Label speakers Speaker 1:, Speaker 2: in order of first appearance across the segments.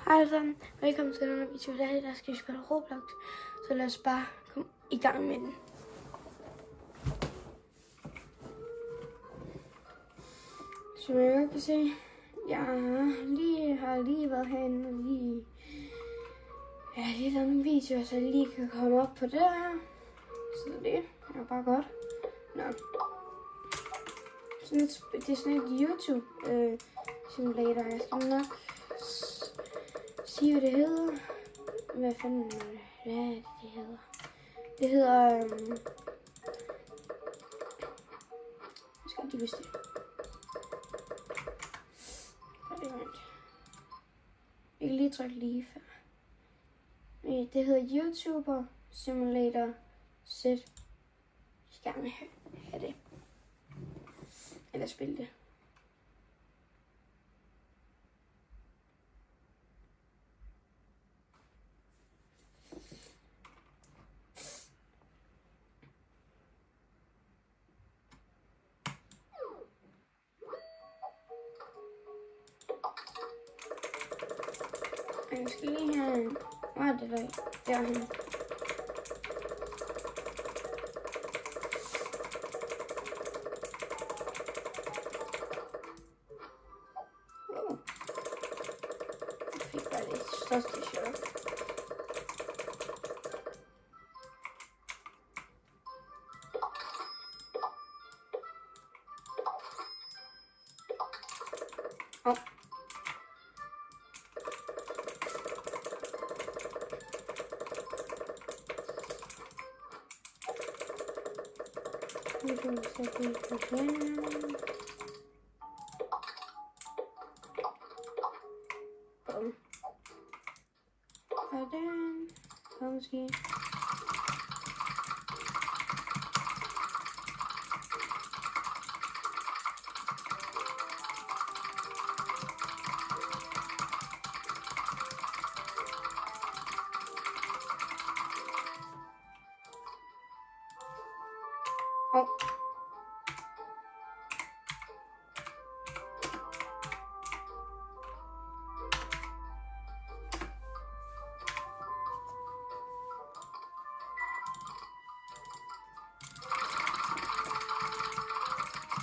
Speaker 1: Hej alle sammen, velkommen til denne video. Der skal vi spille Roblox, så lad os bare komme i gang med den. Som jeg kan se, jeg har lige været herinde og lige lavet nogle videoer, så jeg lige kan komme op på det her. Så det er bare godt. Nå. Det er sådan et YouTube simulator. Jeg skal nok sige, hvad det hedder. Hvad fanden hvad er det, det hedder? Det hedder... jeg skal ikke huske det. Jeg kan lige trykke lige før. Det hedder YouTuber Simulator Set. Jeg skal gerne have det. Eller spille det. Jeg skal lige have en... Hvor er det der? Derhen. Jeg fik bare det største chok. Nu kan vi sætte det på planen. Bum. Sådan. Så måske.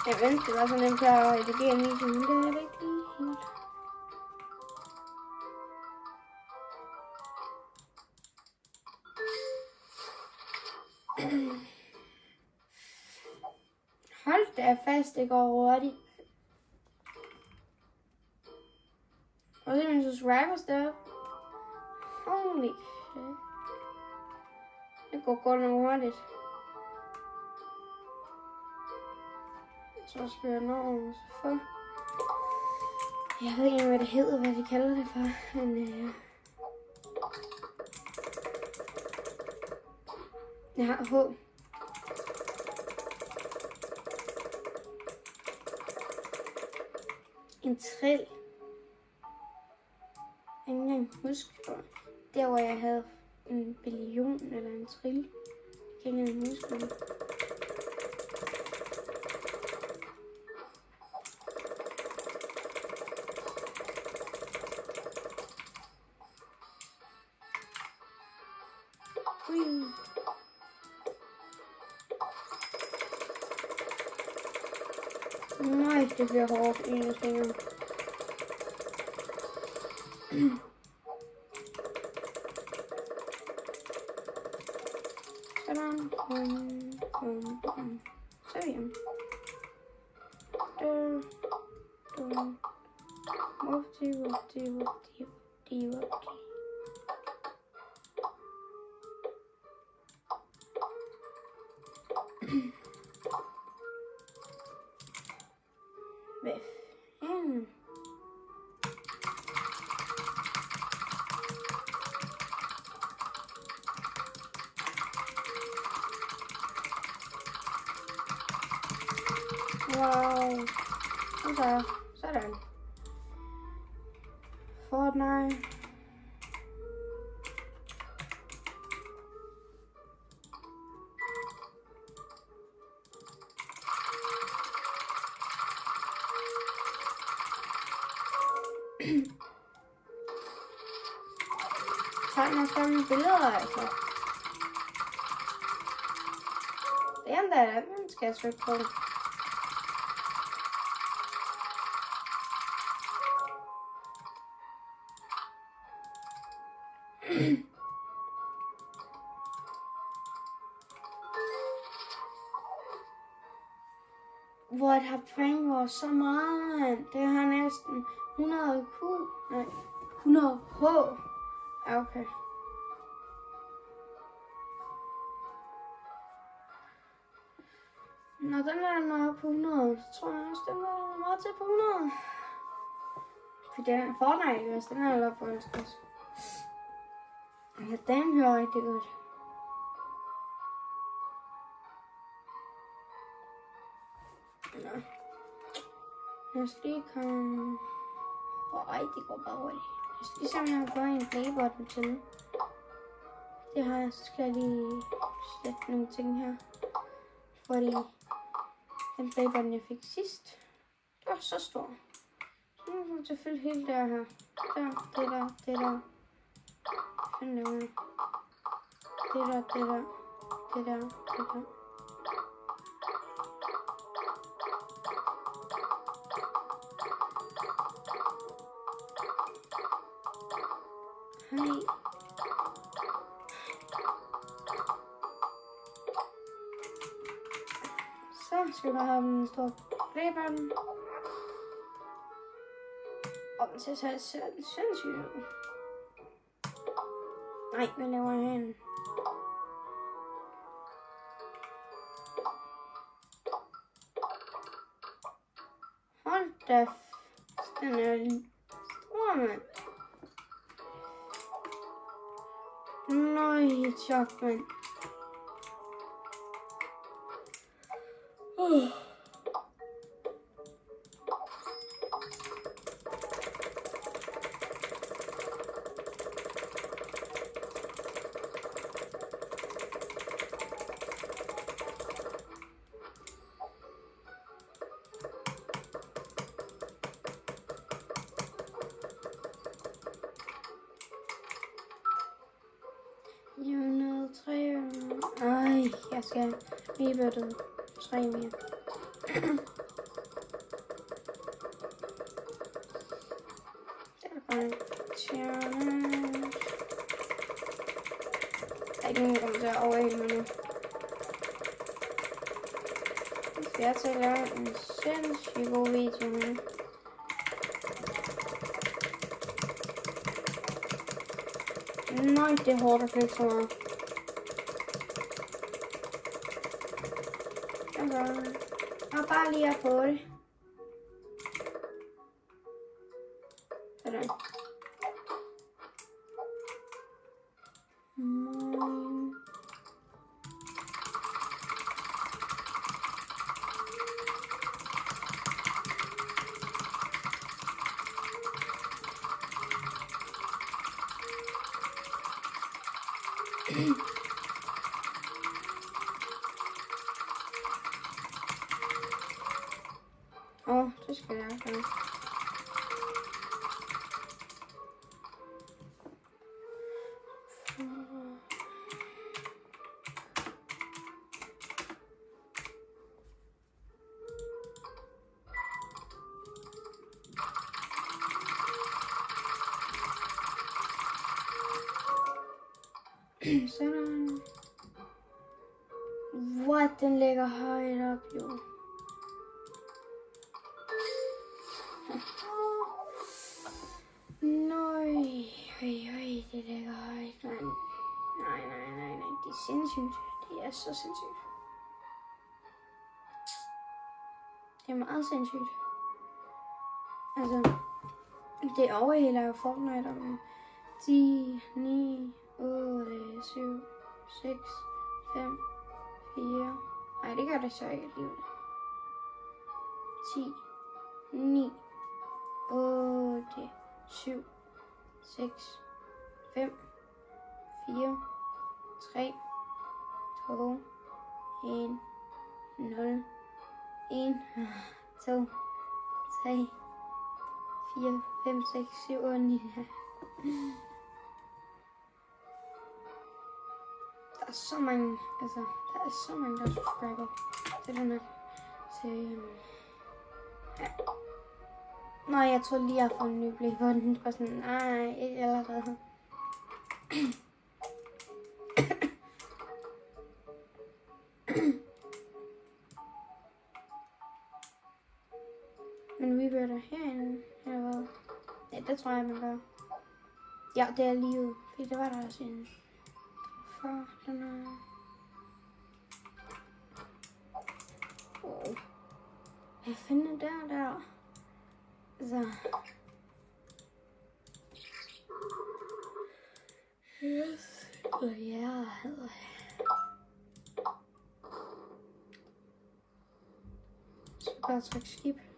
Speaker 1: Jeg venter, det var sådan nemt at redigere en video, men det er det ikke lige helt. Hold da fast, det går hurtigt. Og det er mine subscribers der. Holy shit. Det går godt nok hurtigt. Så skal jeg nå for. Jeg ved ikke, hvad det hedder, hvad de kalder det for, men jeg har håb. En trill. Jeg kan ikke engang huske, der hvor jeg havde en billion eller en trill. Jeg kan ikke engang huske det. Nej, det bliver hårdt en af fingrene. Sådan. Så er vi hjemme. Whoopty. Hvad fanden? Wow. Sådan. Fortnite. tager nogle skræmmende billeder, altså. Den der, den skal jeg sgu ikke på. Hvor et har prank så meget, mand. Det har næsten 100 Q. Nej, 100 H. Ja, okay. Når den er nået på 100, så tror jeg også, den er meget til på 100. Fordi den er Fortnite, hvis den er oppe på 50. Ja, den hører rigtig godt. Nå. Jeg skal lige komme... Ej, det går bare hurtigt. Jeg skal lige se, om jeg får en playbutton til. Det har jeg, så skal jeg lige slette nogle ting her. Fordi den playbutton, jeg fik sidst, det var så stor. Så nu kommer til at fylde hele der her. Der, det der, det der. Find det ud. Det der, det der, det der, det der. Hej. Så skal vi bare have en stor playbutton. Og den ser sindssygt ud. Nej, hvad laver jeg herinde? Hold da. Den er stor, mand. Nøj, et chok, mand. Ej, jeg skal lige være 3 mere. Det er bare challenge. Der er ikke nogen, der kommer til at overhælde mig nu. Så jeg til at lave en sindssygt god video med. Nej, det er hårdt at flytte så meget. Og bare lige at få det. Sådan. Det skal jeg gøre. Sådan. What, den ligger højt op, jo. Øj, det ligger højt, mand. Nej, det er sindssygt. Det er så sindssygt. Det er meget sindssygt. Altså, det overhælder jo Fortnite om 10, 9, 8, 7, 6, 5, 4. Nej, det gør det så ikke alligevel. 10, 9, 8, 7, 6, 5, 4, 3, 2, 1, 0, 1, 2, 3, 4, 5, 6, 7, 8, 9. er så mange, altså, der er så mange, der er subscriber. Det er nok til, ja. Nå, jeg tror lige, jeg har fået en ny blik på den. Det var sådan, nej, ikke allerede. Men vi bør herinde, eller hvad? Ja, det tror jeg, man gør. Ja, det er livet, fordi det var der også en. For den er... Hvad fanden er der? Så. Yes. Ja, hedder det. Så bare trykke skip.